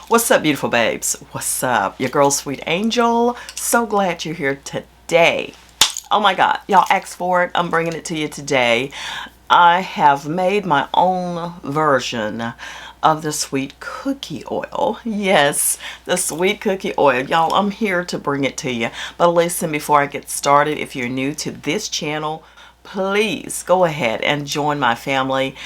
What's up, beautiful babes? What's up? Your girl, Sweet Angel. So glad you're here today. Oh my God, y'all asked for it. I'm bringing it to you today. I have made my own version of the sweet cookie oil. Yes, the sweet cookie oil. Y'all, I'm here to bring it to you. But listen, before I get started, if you're new to this channel, please go ahead and join my family.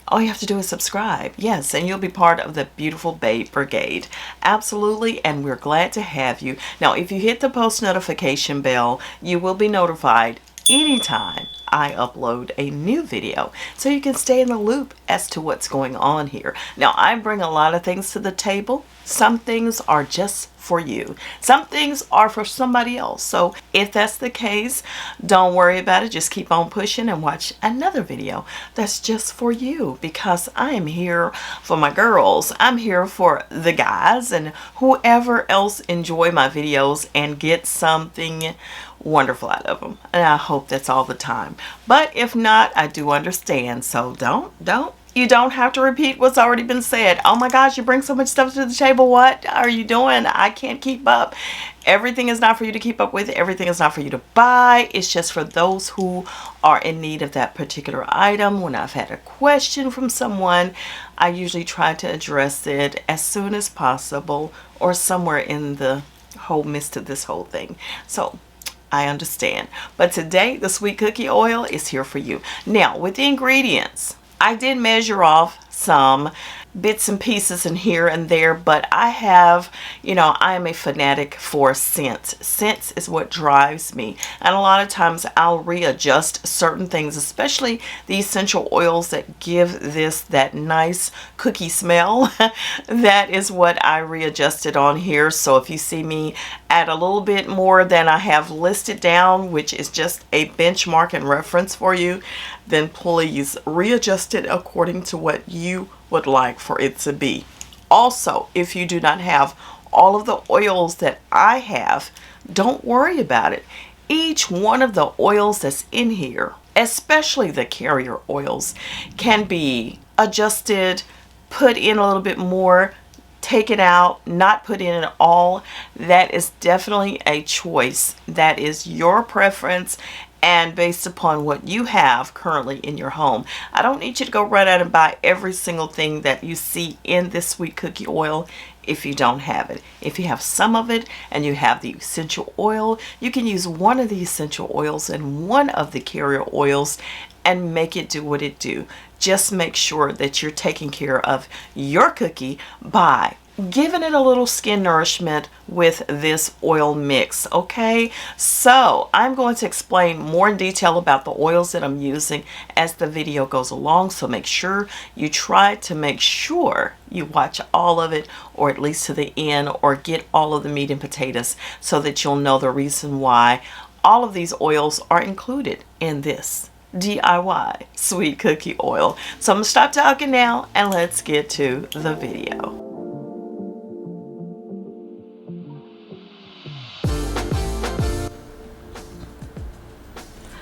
All you have to do is subscribe. Yes, and you'll be part of the beautiful babe brigade. Absolutely, and we're glad to have you. Now, if you hit the post notification bell, you will be notified anytime I upload a new video, so you can stay in the loop as to what's going on here. Now, I bring a lot of things to the table. Some things are just for you. Some things are for somebody else. So if that's the case, don't worry about it. Just keep on pushing and watch another video that's just for you, because I am here for my girls. I'm here for the guys and whoever else enjoy my videos and get something wonderful out of them. And I hope that's all the time. But if not, I do understand. So you don't have to repeat what's already been said. Oh my gosh, you bring so much stuff to the table. What are you doing? I can't keep up. Everything is not for you to keep up with. Everything is not for you to buy. It's just for those who are in need of that particular item. When I've had a question from someone, I usually try to address it as soon as possible or somewhere in the whole midst of this whole thing. So I understand. But today, the sweet cookie oil is here for you. Now, with the ingredients, I did measure off some bits and pieces in here and there, but I have, I am a fanatic for scent. Scent is what drives me. And a lot of times I'll readjust certain things, especially the essential oils that give this that nice cookie smell. That is what I readjusted on here. So if you see me add a little bit more than I have listed down, which is just a benchmark and reference for you, then please readjust it according to what you would like for it to be. Also, if you do not have all of the oils that I have, don't worry about it. Each one of the oils that's in here, especially the carrier oils, can be adjusted, put in a little bit more, take it out, not put in at all. That is definitely a choice. That is your preference and based upon what you have currently in your home. I don't need you to go right out and buy every single thing that you see in this sweet cookie oil if you don't have it. If you have some of it and you have the essential oil, you can use one of the essential oils and one of the carrier oils and make it do what it do. Just make sure that you're taking care of your cookie by giving it a little skin nourishment with this oil mix. Okay, so I'm going to explain more in detail about the oils that I'm using as the video goes along, so make sure you try to make sure you watch all of it, or at least to the end, or get all of the meat and potatoes, so that you'll know the reason why all of these oils are included in this DIY sweet cookie oil. So I'm gonna stop talking now and let's get to the video.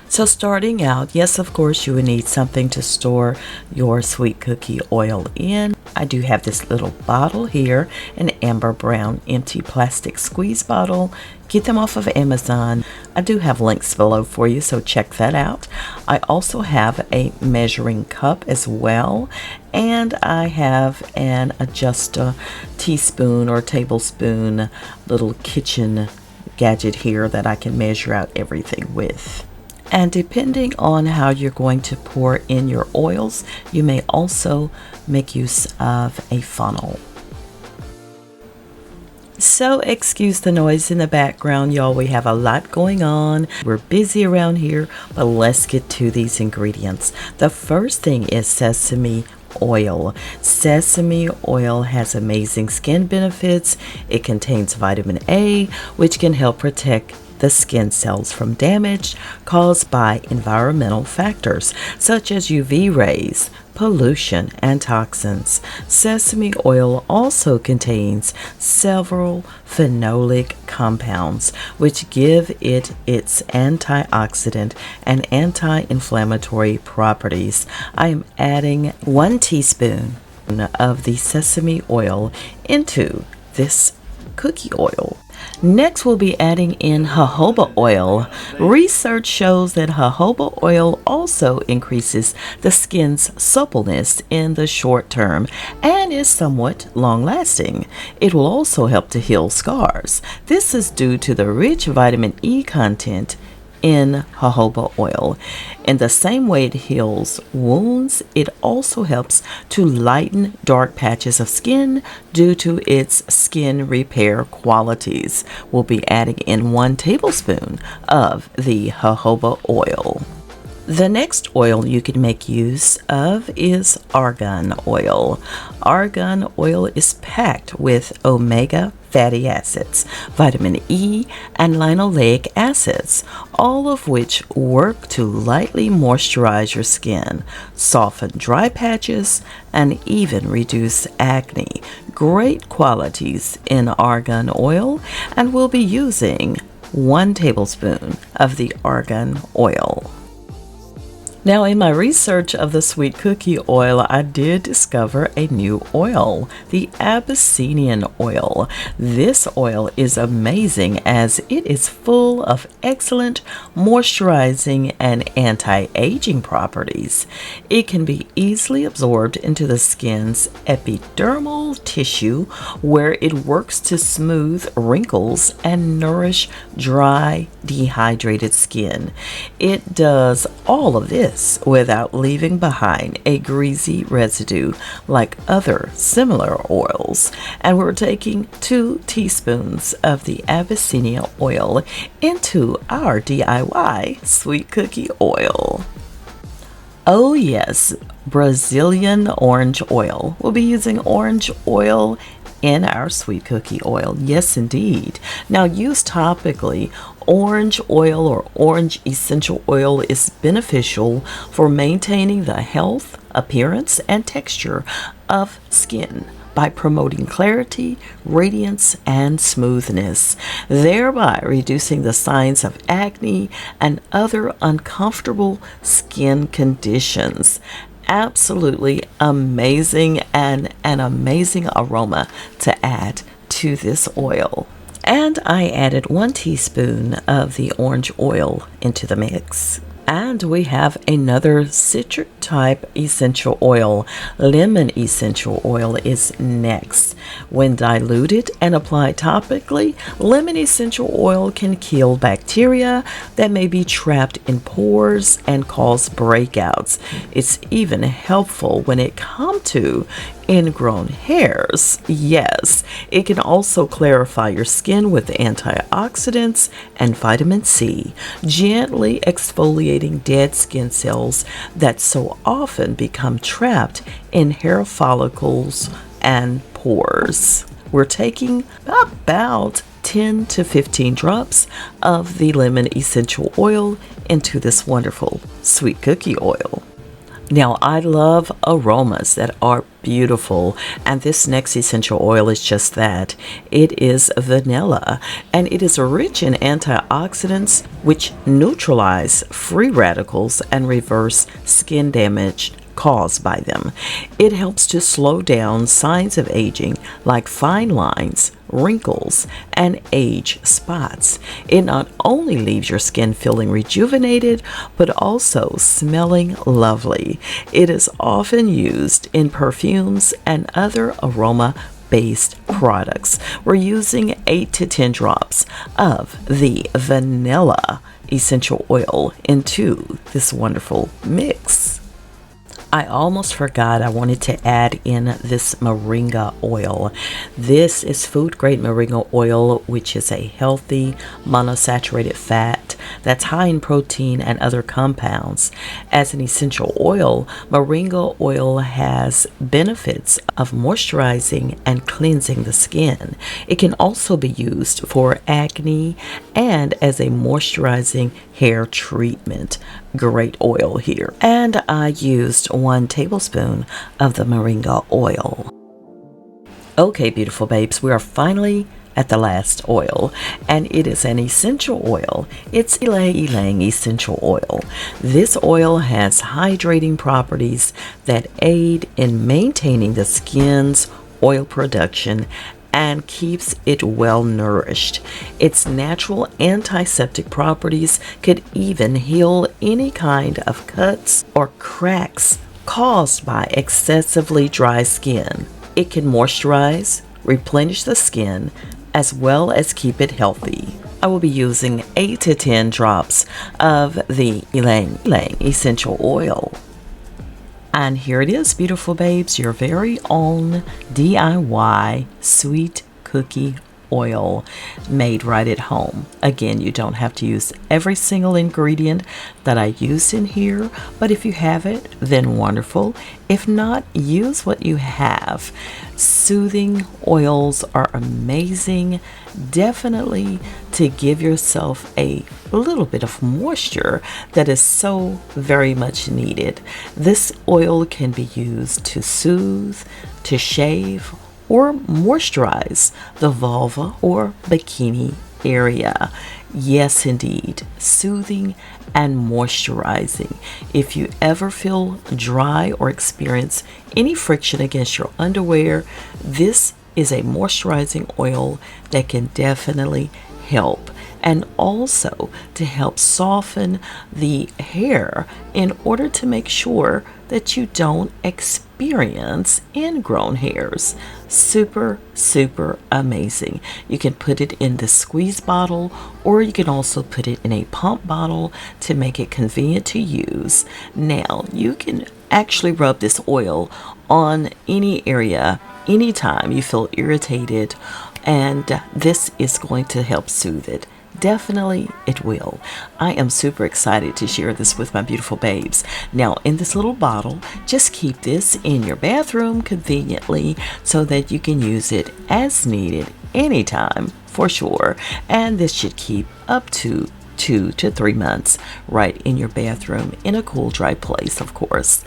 So starting out, yes, of course, you would need something to store your sweet cookie oil in. I do have this little bottle here, an amber brown empty plastic squeeze bottle. Get them off of Amazon. I do have links below for you, so check that out. I also have a measuring cup as well, and I have an adjuster teaspoon or tablespoon little kitchen gadget here that I can measure out everything with. And depending on how you're going to pour in your oils, you may also make use of a funnel. So excuse the noise in the background, y'all. We have a lot going on. We're busy around here, but let's get to these ingredients. The first thing is sesame oil. Sesame oil has amazing skin benefits. It contains vitamin A, which can help protect the skin cells from damage caused by environmental factors such as UV rays, pollution, and toxins. Sesame oil also contains several phenolic compounds which give it its antioxidant and anti-inflammatory properties. I am adding 1 teaspoon of the sesame oil into this cookie oil. Next, we'll be adding in jojoba oil. Research shows that jojoba oil also increases the skin's suppleness in the short term and is somewhat long-lasting. It will also help to heal scars. This is due to the rich vitamin E content in jojoba oil. In the same way it heals wounds, it also helps to lighten dark patches of skin due to its skin repair qualities. We'll be adding in 1 tablespoon of the jojoba oil. The next oil you can make use of is argan oil. Argan oil is packed with omega fatty acids, vitamin E, and linoleic acids, all of which work to lightly moisturize your skin, soften dry patches, and even reduce acne. Great qualities in argan oil, and we'll be using 1 tablespoon of the argan oil. Now, in my research of the sweet cookie oil, I did discover a new oil, the Abyssinian oil. This oil is amazing as it is full of excellent moisturizing and anti-aging properties. It can be easily absorbed into the skin's epidermal tissue, where it works to smooth wrinkles and nourish dry, dehydrated skin. It does all of this without leaving behind a greasy residue like other similar oils. And we're taking 2 teaspoons of the Abyssinian oil into our DIY sweet cookie oil. Oh yes, Brazilian orange oil. We'll be using orange oil in our sweet cookie oil. Yes, indeed. Now, used topically, orange oil or orange essential oil is beneficial for maintaining the health, appearance, and texture of skin by promoting clarity, radiance, and smoothness, thereby reducing the signs of acne and other uncomfortable skin conditions. Absolutely amazing, and an amazing aroma to add to this oil. And I added 1 teaspoon of the orange oil into the mix. And we have another citric type essential oil. Lemon essential oil is next. When diluted and applied topically, lemon essential oil can kill bacteria that may be trapped in pores and cause breakouts. It's even helpful when it comes to ingrown hairs. Yes, it can also clarify your skin with antioxidants and vitamin C, gently exfoliating dead skin cells that so often become trapped in hair follicles and pores. We're taking about 10 to 15 drops of the lemon essential oil into this wonderful sweet cookie oil. Now, I love aromas that are beautiful, and this next essential oil is just that. It is vanilla, and it is rich in antioxidants which neutralize free radicals and reverse skin damage caused by them. It helps to slow down signs of aging like fine lines, wrinkles, and age spots. It not only leaves your skin feeling rejuvenated, but also smelling lovely. It is often used in perfumes and other aroma-based products. We're using 8 to 10 drops of the vanilla essential oil into this wonderful mix. I almost forgot I wanted to add in this Moringa Oil. This is food grade Moringa Oil, which is a healthy monosaturated fat that's high in protein and other compounds. As an essential oil, Moringa Oil has benefits of moisturizing and cleansing the skin. It can also be used for acne and as a moisturizing hair treatment. Great oil here. And I used 1 tablespoon of the Moringa Oil. Okay, beautiful babes, we are finally at the last oil, and it is an essential oil. It's Ylang-Ylang essential oil. This oil has hydrating properties that aid in maintaining the skin's oil production and keeps it well nourished. Its natural antiseptic properties could even heal any kind of cuts or cracks caused by excessively dry skin. It can moisturize, replenish the skin, as well as keep it healthy. I will be using 8 to 10 drops of the Ylang-Ylang essential oil. And here it is, beautiful babes, your very own DIY sweet cookie oil made right at home. Again, you don't have to use every single ingredient that I used in here, but if you have it, then wonderful. If not, use what you have. Soothing oils are amazing, definitely to give yourself a little bit of moisture that is so very much needed. This oil can be used to soothe, to shave, or moisturize the vulva or bikini area. Yes, indeed, soothing and moisturizing. If you ever feel dry or experience any friction against your underwear, this is a moisturizing oil that can definitely help, and also to help soften the hair in order to make sure that you don't experience ingrown hairs. Super, super amazing. You can put it in the squeeze bottle, or you can also put it in a pump bottle to make it convenient to use. Now, you can actually rub this oil on any area anytime you feel irritated, and this is going to help soothe it. Definitely it will. I am super excited to share this with my beautiful babes. Now, in this little bottle, just keep this in your bathroom conveniently so that you can use it as needed anytime for sure. And this should keep up to 2 to 3 months right in your bathroom in a cool, dry place, of course.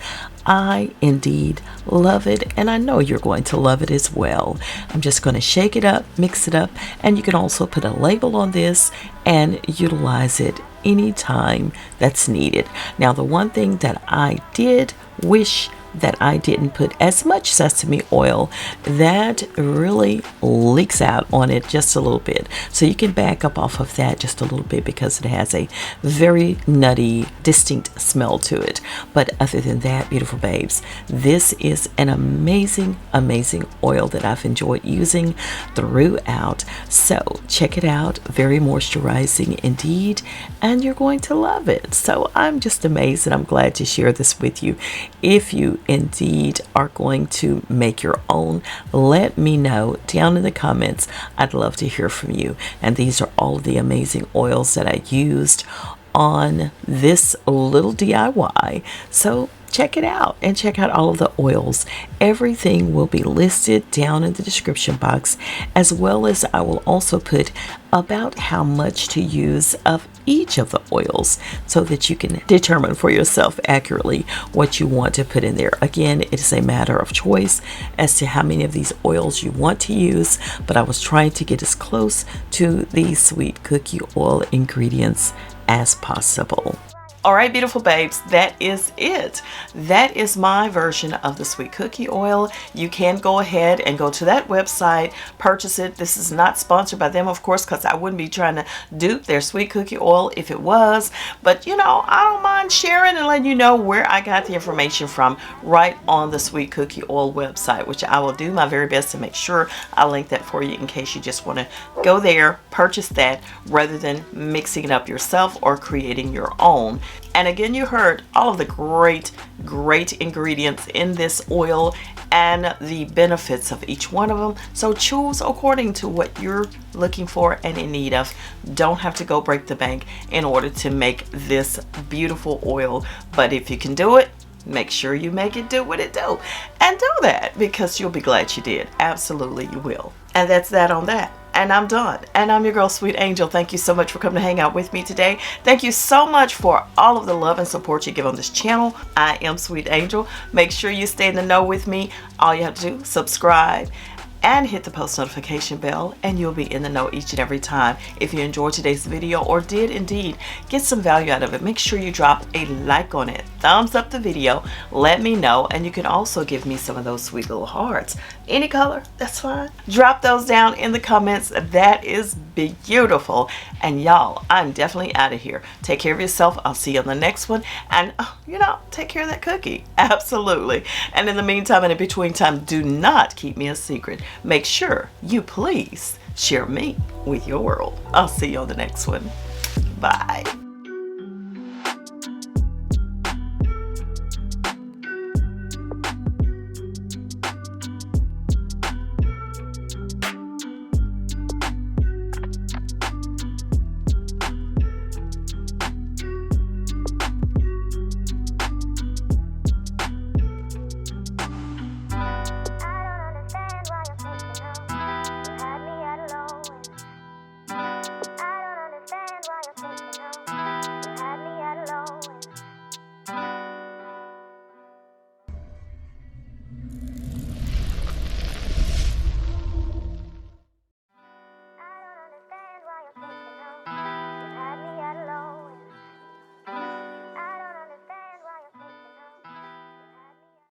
I indeed love it, and I know you're going to love it as well. I'm just going to shake it up, mix it up, and you can also put a label on this and utilize it anytime that's needed. Now, the one thing that I did wish that I didn't put as much sesame oil, that really leaks out on it just a little bit. So you can back up off of that just a little bit because it has a very nutty, distinct smell to it. But other than that, beautiful babes, this is an amazing, amazing oil that I've enjoyed using throughout. So check it out. Very moisturizing indeed, and you're going to love it. So I'm just amazed, and I'm glad to share this with you. If you indeed are going to make your own, let me know down in the comments. I'd love to hear from you. And these are all of the amazing oils that I used on this little DIY. So check it out, and check out all of the oils. Everything will be listed down in the description box, as well as I will also put about how much to use of each of the oils so that you can determine for yourself accurately what you want to put in there. Again, it is a matter of choice as to how many of these oils you want to use, but I was trying to get as close to the sweet cookie oil ingredients as possible. All right, beautiful babes, that is it. That is my version of the sweet cookie oil. You can go ahead and go to that website, purchase it. This is not sponsored by them, of course, because I wouldn't be trying to dupe their sweet cookie oil if it was. But, you know, I don't mind sharing and letting you know where I got the information from right on the sweet cookie oil website, which I will do my very best to make sure I link that for you in case you just want to go there, purchase that, rather than mixing it up yourself or creating your own. And again, you heard all of the great ingredients in this oil and the benefits of each one of them. So choose according to what you're looking for and in need of. Don't have to go break the bank in order to make this beautiful oil. But if you can do it, make sure you make it do what it do. And do that, because you'll be glad you did. Absolutely, you will. And that's that on that. And I'm done. And I'm your girl, Sweet Angel. Thank you so much for coming to hang out with me today. Thank you so much for all of the love and support you give on this channel. I am Sweet Angel. Make sure you stay in the know with me. All you have to do, subscribe and hit the post notification bell, and you'll be in the know each and every time. If you enjoyed today's video or did indeed get some value out of it, make sure you drop a like on it, thumbs up the video, let me know, and you can also give me some of those sweet little hearts. Any color, that's fine. Drop those down in the comments. That is beautiful. And y'all, I'm definitely out of here. Take care of yourself. I'll see you on the next one. And take care of that cookie. Absolutely. And in the meantime and in between time, do not keep me a secret. Make sure you please share me with your world. I'll see you on the next one. Bye.